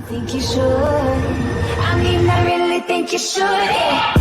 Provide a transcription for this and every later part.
Think you should. I mean, I really think you should. Yeah.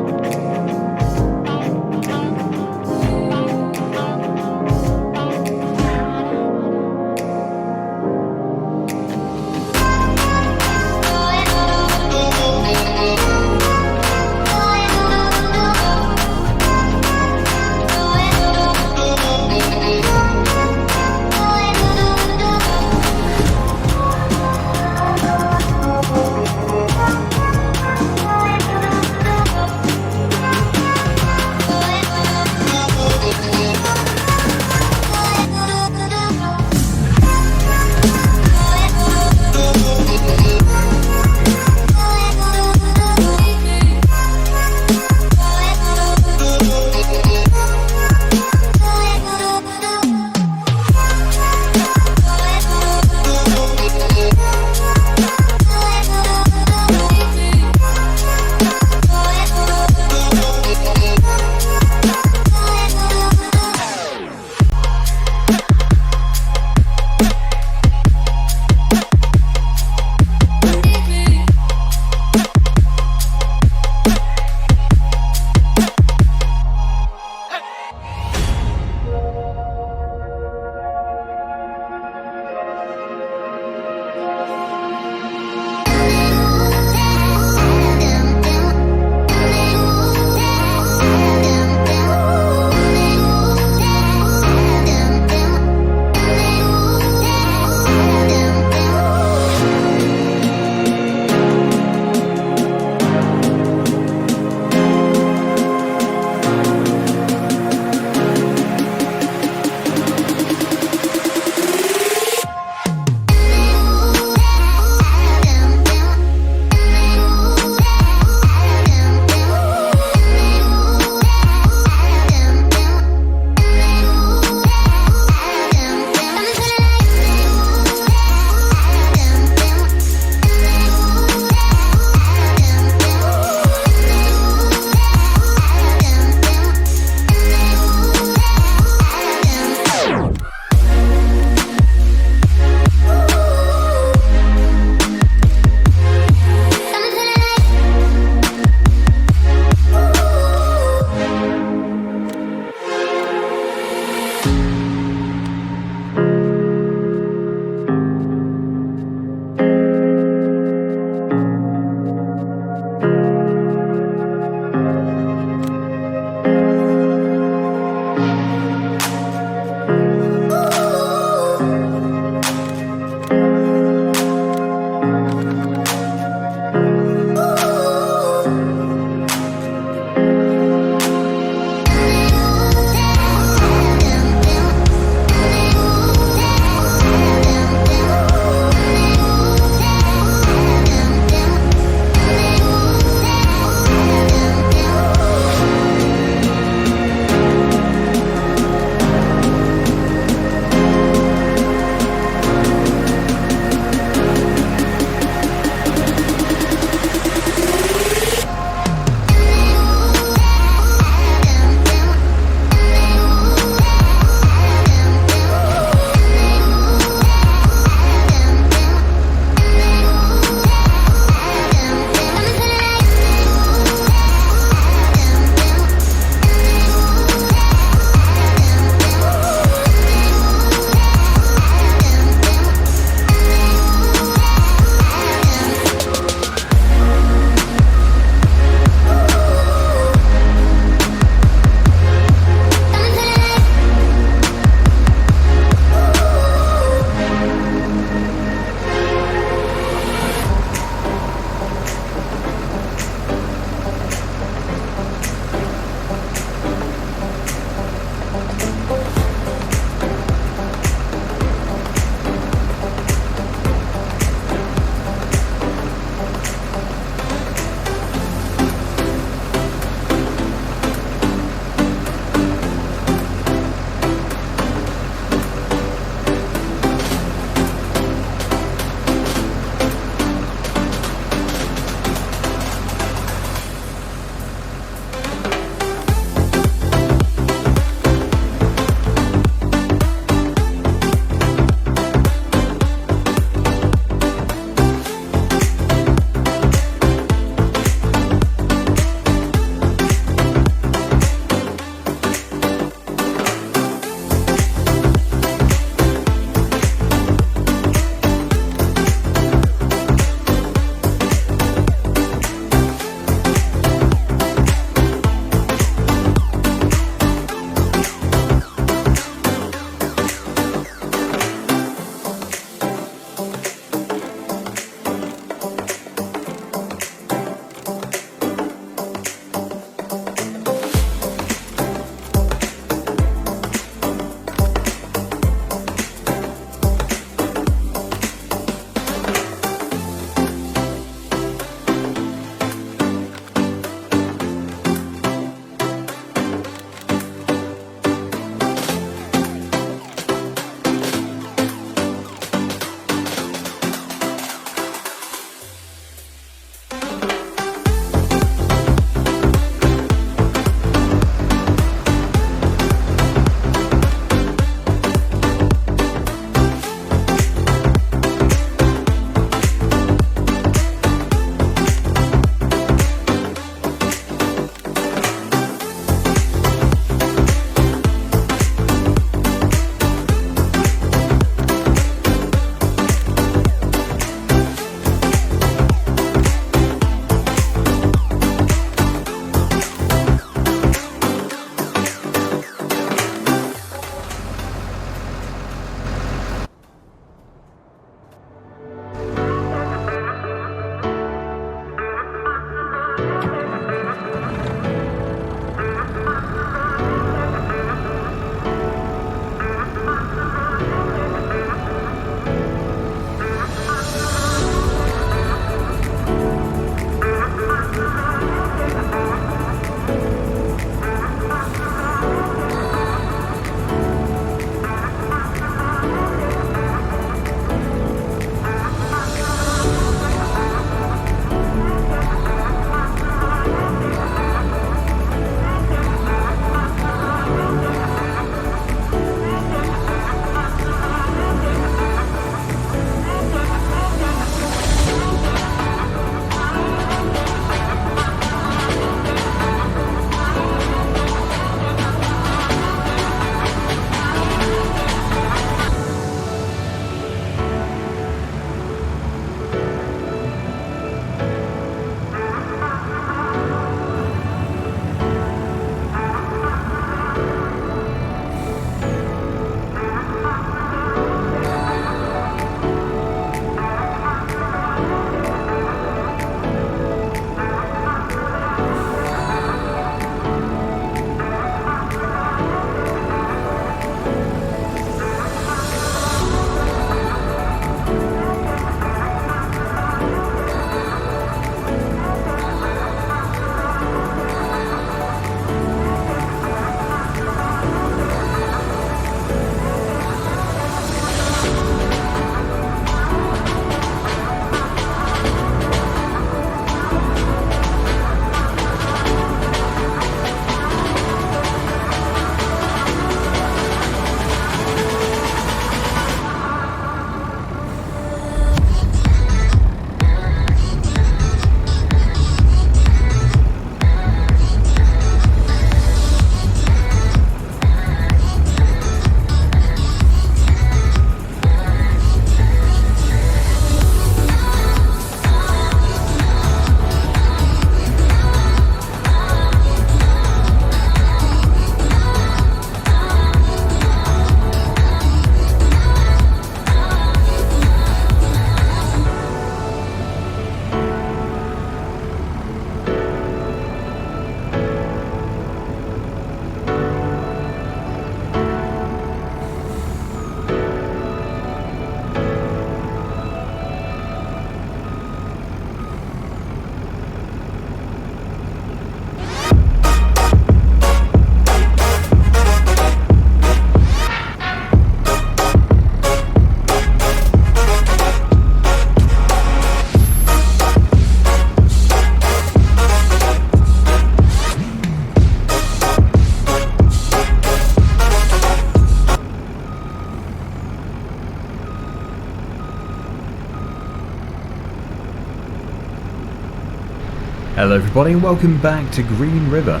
Hello everybody and welcome back to Green River.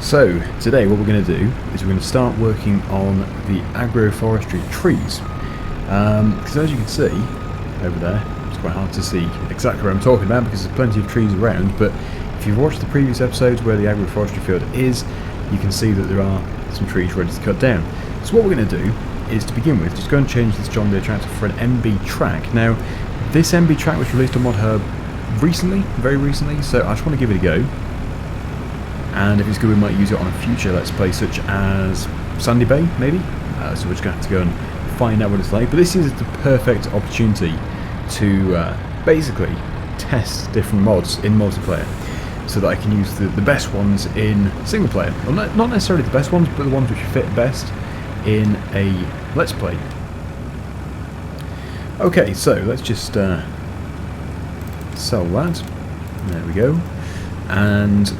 So today what we're going to do is we're going to start working on the agroforestry trees, because as you can see over there, it's quite hard to see exactly what I'm talking about because there's plenty of trees around, but if you've watched the previous episodes where the agroforestry field is, you can see that there are some trees ready to cut down. So what we're going to do is, to begin with, just go and change this John Deere tractor for an MB track. Now this MB track was released on Mod Hub recently, very recently, so I just want to give it a go, and if it's good we might use it on a future Let's Play such as Sandy Bay maybe, so we're just going to have to go and find out what it's like. But this is the perfect opportunity to basically test different mods in multiplayer so that I can use the best ones in single player, well, not necessarily the best ones, but the ones which fit best in a Let's Play. Okay, so let's just sell that. There we go. And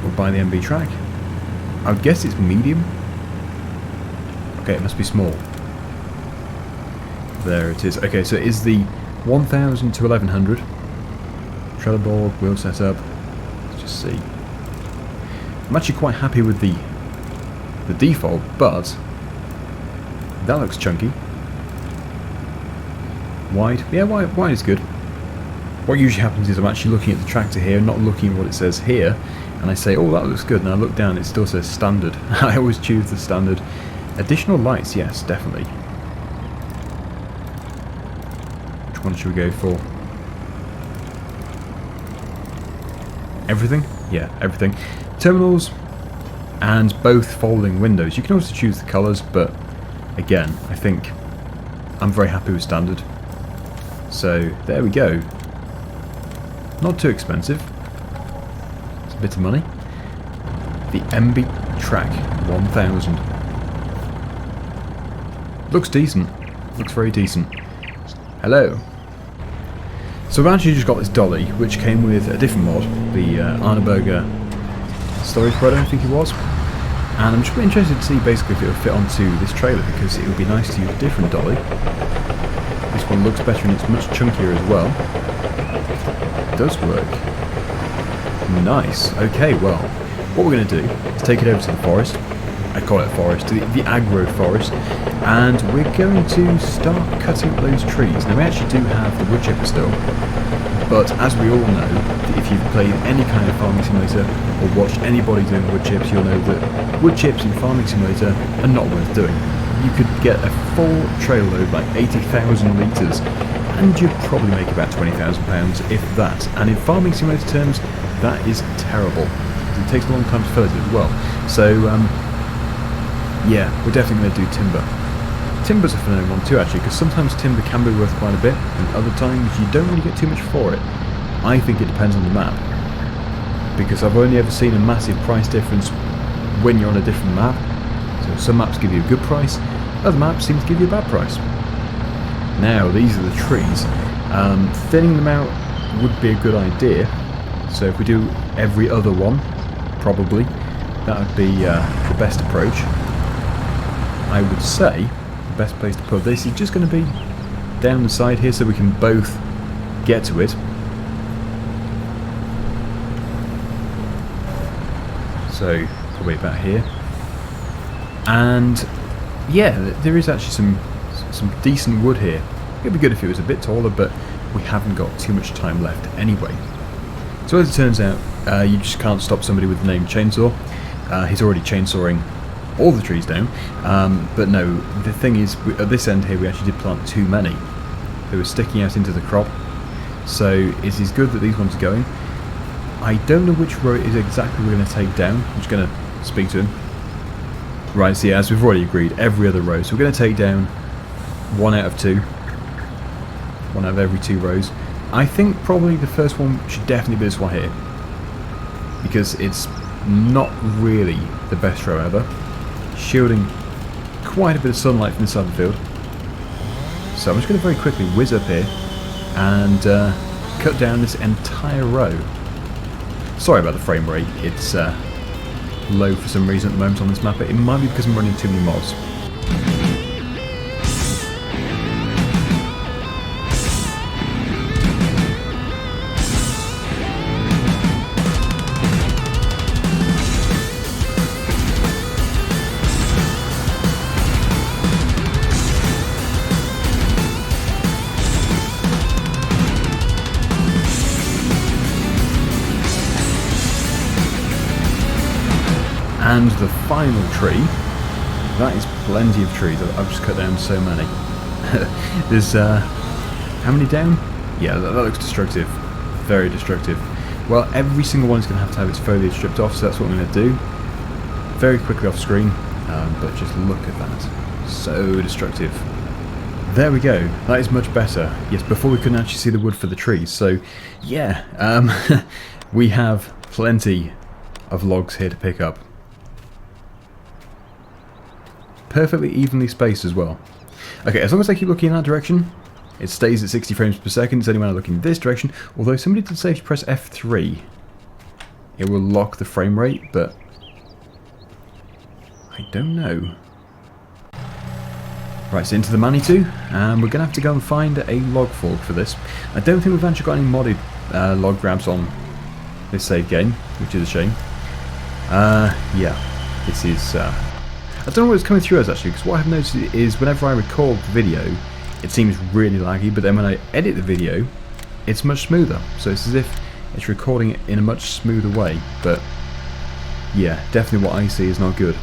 we'll buy the MB track. I would guess it's medium. Okay, it must be small. There it is. Okay, so it is the 1000 to 1100. Trailer board, wheel setup. Let's just see. I'm actually quite happy with the default, but that looks chunky. Wide. Yeah, wide is good. What usually happens is I'm actually looking at the tractor here, not looking at what it says here, and I say, oh, that looks good, and I look down, it still says standard. I always choose the standard. Additional lights, yes, definitely. Which one should we go for? Everything? Yeah, everything. Terminals and both folding windows. You can also choose the colours, but again, I think I'm very happy with standard. So, there we go. Not too expensive. It's a bit of money. The MB Track 1000. Looks decent. Looks very decent. Hello. So I've actually just got this dolly, which came with a different mod, the Arneberger storage pod, I think it was. And I'm just really interested to see basically if it would fit onto this trailer, because it would be nice to use a different dolly. This one looks better and it's much chunkier as well. It does work. Nice. Okay, well, what we're going to do is take it over to the forest. I call it forest, the agro forest, and we're going to start cutting up those trees. Now we actually do have the wood chipper still, but as we all know, if you've played any kind of farming simulator or watched anybody doing wood chips, you'll know that wood chips in farming simulator are not worth doing. You could get a full trailer load, like 80,000 litres, and you'd probably make about £20,000, if that. And in farming simulator terms, that is terrible. It takes a long time to fill it as well. So, yeah, we're definitely going to do timber. Timber's a phenomenal one too, actually, because sometimes timber can be worth quite a bit, and other times you don't really get too much for it. I think it depends on the map, because I've only ever seen a massive price difference when you're on a different map. So some maps give you a good price, other maps seem to give you a bad price. Now, these are the trees. Thinning them out would be a good idea. So if we do every other one, probably, that would be the best approach. I would say the best place to put this is just going to be down the side here so we can both get to it. So, probably about here. And yeah, there is actually some decent wood here. It'd be good if it was a bit taller, but we haven't got too much time left anyway. So as it turns out, you just can't stop somebody with the name Chainsaw. He's already chainsawing all the trees down. But no, the thing is, at this end here we actually did plant too many. They were sticking out into the crop. So it is good that these ones are going. I don't know which row it is exactly we're going to take down. I'm just going to speak to him. Right, so yeah, as we've already agreed, every other row. So we're going to take down 1 out of 2. 1 out of every 2 rows. I think probably the first one should definitely be this one here, because it's not really the best row ever, shielding quite a bit of sunlight from inside the field. So I'm just going to very quickly whiz up here and cut down this entire row. Sorry about the frame rate, it's low for some reason at the moment on this map. It might be because I'm running too many mods. And the final tree. That is plenty of trees. I've just cut down so many. There's, how many down? Yeah, that looks destructive. Very destructive. Well, every single one is going to have its foliage stripped off, so that's what I'm going to do. Very quickly off screen, but just look at that. So destructive. There we go. That is much better. Yes, before we couldn't actually see the wood for the trees. So, yeah, we have plenty of logs here to pick up. Perfectly evenly spaced as well. Okay, as long as I keep looking in that direction, it stays at 60 frames per second. It's only when I look in this direction. Although somebody did say if you press F3, it will lock the frame rate, but I don't know. Right, so into the Manitou, and we're going to have to go and find a log fork for this. I don't think we've actually got any modded log grabs on this save game, which is a shame. Yeah, this is... I don't know what's coming through as actually, because what I've noticed is whenever I record the video, it seems really laggy, but then when I edit the video, it's much smoother. So it's as if it's recording it in a much smoother way, but yeah, definitely what I see is not good.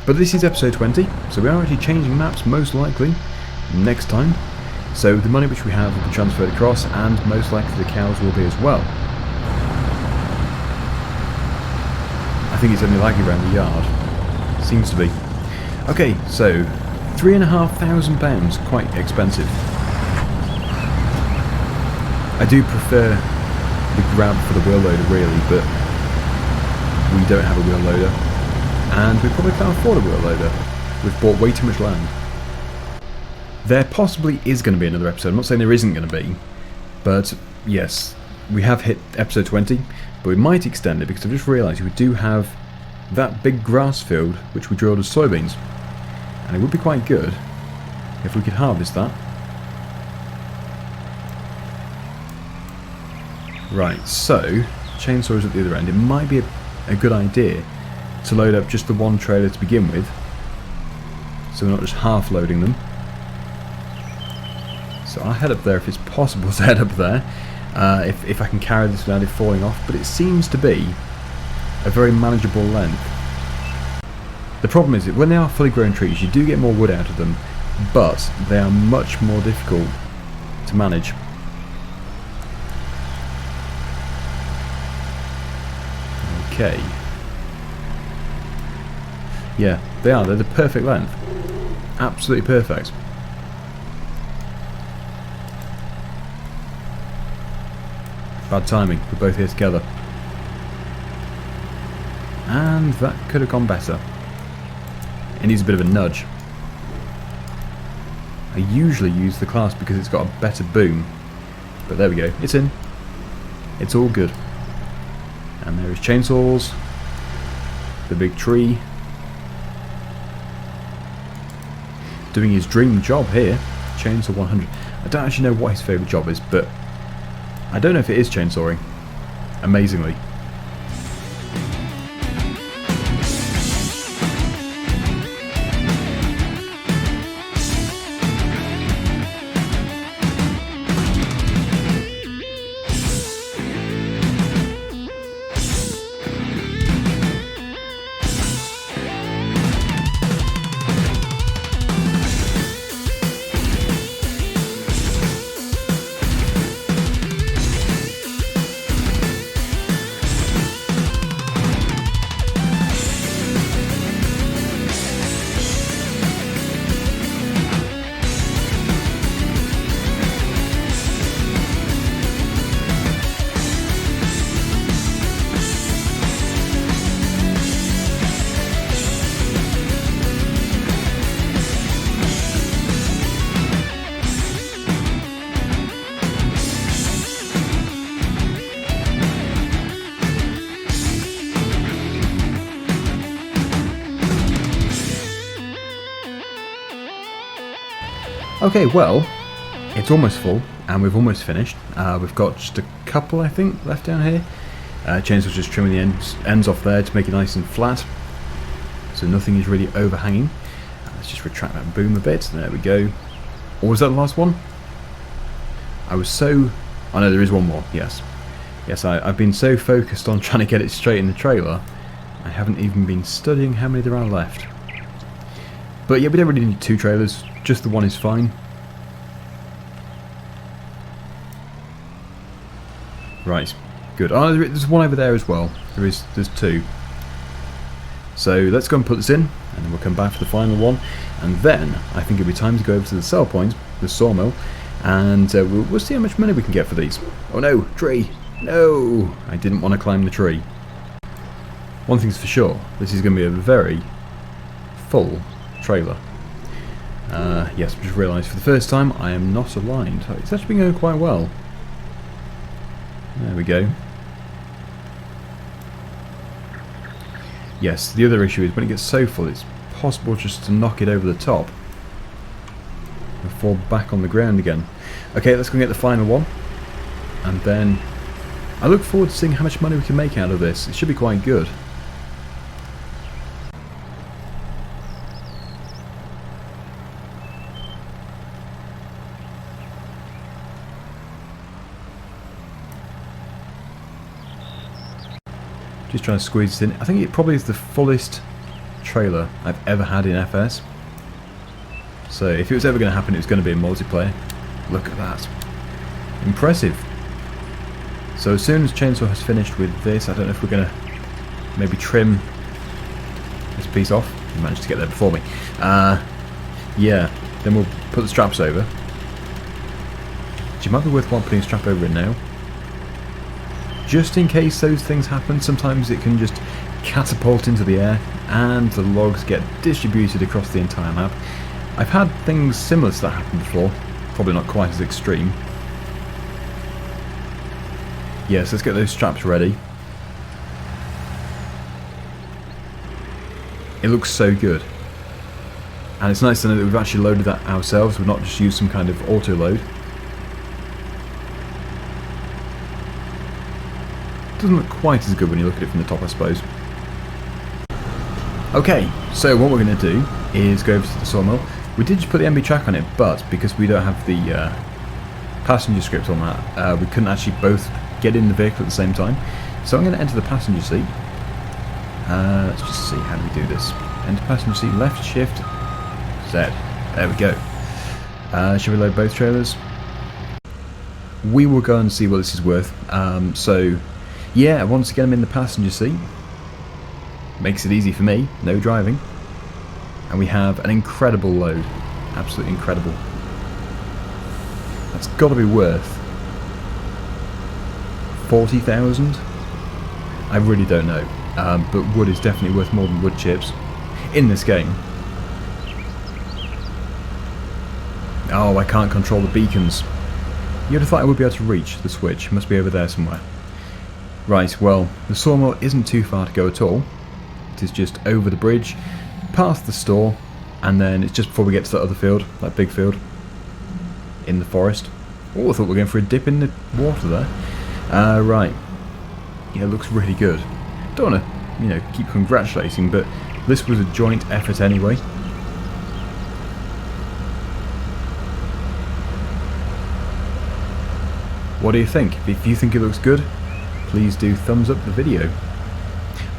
But this is episode 20, so we are actually changing maps most likely next time. So the money which we have will be transferred across, and most likely the cows will be as well. I think it's only laggy around the yard. Seems to be. Okay, so £3,500, quite expensive. I do prefer the grab for the wheel loader really, but we don't have a wheel loader, and we probably can't afford a wheel loader. We've bought way too much land. There possibly is going to be another episode. I'm not saying there isn't going to be, but yes, we have hit episode 20, but we might extend it because I've just realised we do have that big grass field which we drilled as soybeans, and it would be quite good if we could harvest that. Right, so chainsaws at the other end. It might be a good idea to load up just the one trailer to begin with, so we're not just half loading them. So I'll head up there if it's possible to head up there, if I can carry this without it falling off, but it seems to be a very manageable length. The problem is that when they are fully grown trees, you do get more wood out of them, but they are much more difficult to manage. Okay. Yeah, they are. They're the perfect length. Absolutely perfect. Bad timing. We're both here together. And that could have gone better. It needs a bit of a nudge. I usually use the class because it's got a better boom. But there we go. It's in. It's all good. And there is chainsaws. The big tree. Doing his dream job here. Chainsaw 100. I don't actually know what his favourite job is, but I don't know if it is chainsawing. Amazingly. Okay, well, it's almost full, and we've almost finished. We've got just a couple, I think, left down here. Chainsaw's just trimming the ends off there to make it nice and flat, so nothing is really overhanging. Let's just retract that boom a bit. There we go. Or was that the last one? I was so... Oh no, there is one more, yes. Yes, I've been so focused on trying to get it straight in the trailer, I haven't even been studying how many there are left. But yeah, we don't really need 2 trailers, just the one is fine. Right, good. Oh, there's one over there as well. There's 2. So let's go and put this in, and then we'll come back for the final one. And then I think it'll be time to go over to the sell point, the sawmill, and we'll see how much money we can get for these. Oh no, tree! No! I didn't want to climb the tree. One thing's for sure, this is going to be a very full trailer. Yes, I just realised for the first time I am not aligned. It's actually been going quite well. There we go. Yes, the other issue is when it gets so full it's possible just to knock it over the top and fall back on the ground again. Okay, let's go and get the final one, and then I look forward to seeing how much money we can make out of this. It should be quite good. Just trying to squeeze this in. I think it probably is the fullest trailer I've ever had in FS. So if it was ever going to happen, it was going to be in multiplayer. Look at that. Impressive. So as soon as Chainsaw has finished with this, I don't know if we're going to maybe trim this piece off. You managed to get there before me. Yeah, then we'll put the straps over. Which it might be worthwhile putting a strap over it now. Just in case those things happen, sometimes it can just catapult into the air and the logs get distributed across the entire map. I've had things similar to that happen before, probably not quite as extreme. Yes, let's get those straps ready. It looks so good. And it's nice to know that we've actually loaded that ourselves, we've not just used some kind of auto load. Doesn't look quite as good when you look at it from the top, I suppose. Okay, so what we're going to do is go over to the sawmill. We did just put the MB track on it, but because we don't have the passenger script on that, we couldn't actually both get in the vehicle at the same time. So I'm going to enter the passenger seat. Let's just see, how do we do this? Enter passenger seat, left shift, Z. There we go. Should we load both trailers? We will go and see what this is worth. So, yeah, once again I'm in the passenger seat. Makes it easy for me, no driving. And we have an incredible load. Absolutely incredible. That's got to be worth 40,000? I really don't know. But wood is definitely worth more than wood chips in this game. Oh, I can't control the beacons. You'd have thought I would be able to reach the switch. It must be over there somewhere. Right, well, the sawmill isn't too far to go at all. It is just over the bridge, past the store, and then it's just before we get to that other field, that big field, in the forest. Oh, I thought we were going for a dip in the water there. Right. Yeah, it looks really good. Don't want to, keep congratulating, but this was a joint effort anyway. What do you think? If you think it looks good, please do thumbs up the video.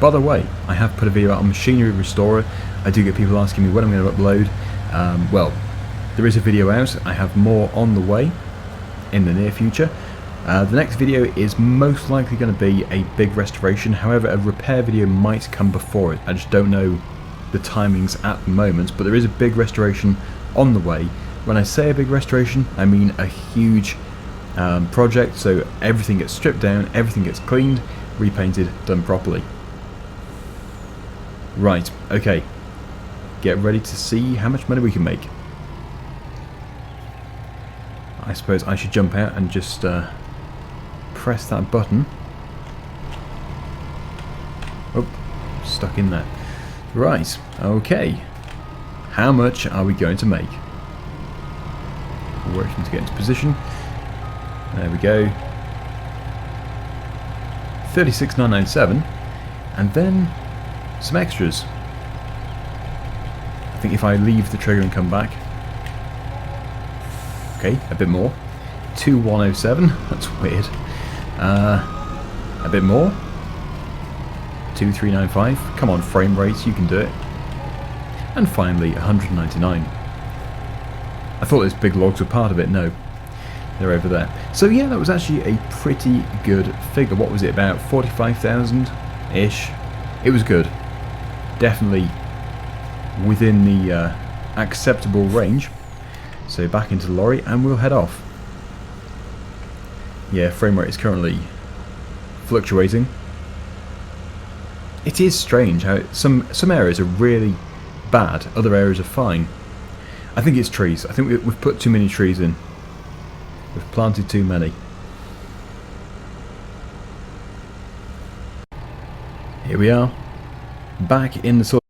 By the way, I have put a video out on Machinery Restorer. I do get people asking me when I'm going to upload. Well, there is a video out. I have more on the way in the near future. The next video is most likely going to be a big restoration. However, a repair video might come before it. I just don't know the timings at the moment, but there is a big restoration on the way. When I say a big restoration, I mean a huge project, so everything gets stripped down, everything gets cleaned, repainted, done properly. Right, okay. Get ready to see how much money we can make. I suppose I should jump out and just press that button. Oh, stuck in there. Right, okay. How much are we going to make? We're waiting to get into position. There we go. 36,997, and then some extras. I think if I leave the trigger and come back. Okay, a bit more. 2,107. That's weird. A bit more. 2395. Come on, frame rate, you can do it. And finally, 199. I thought those big logs were part of it. No, they're over there. So yeah, that was actually a pretty good figure. What was it, about 45,000-ish? It was good. Definitely within the acceptable range. So back into the lorry and we'll head off. Yeah, frame rate is currently fluctuating. It is strange how some areas are really bad, other areas are fine. I think it's trees. I think we've put too many trees in. We've planted too many. Here we are, back in the sort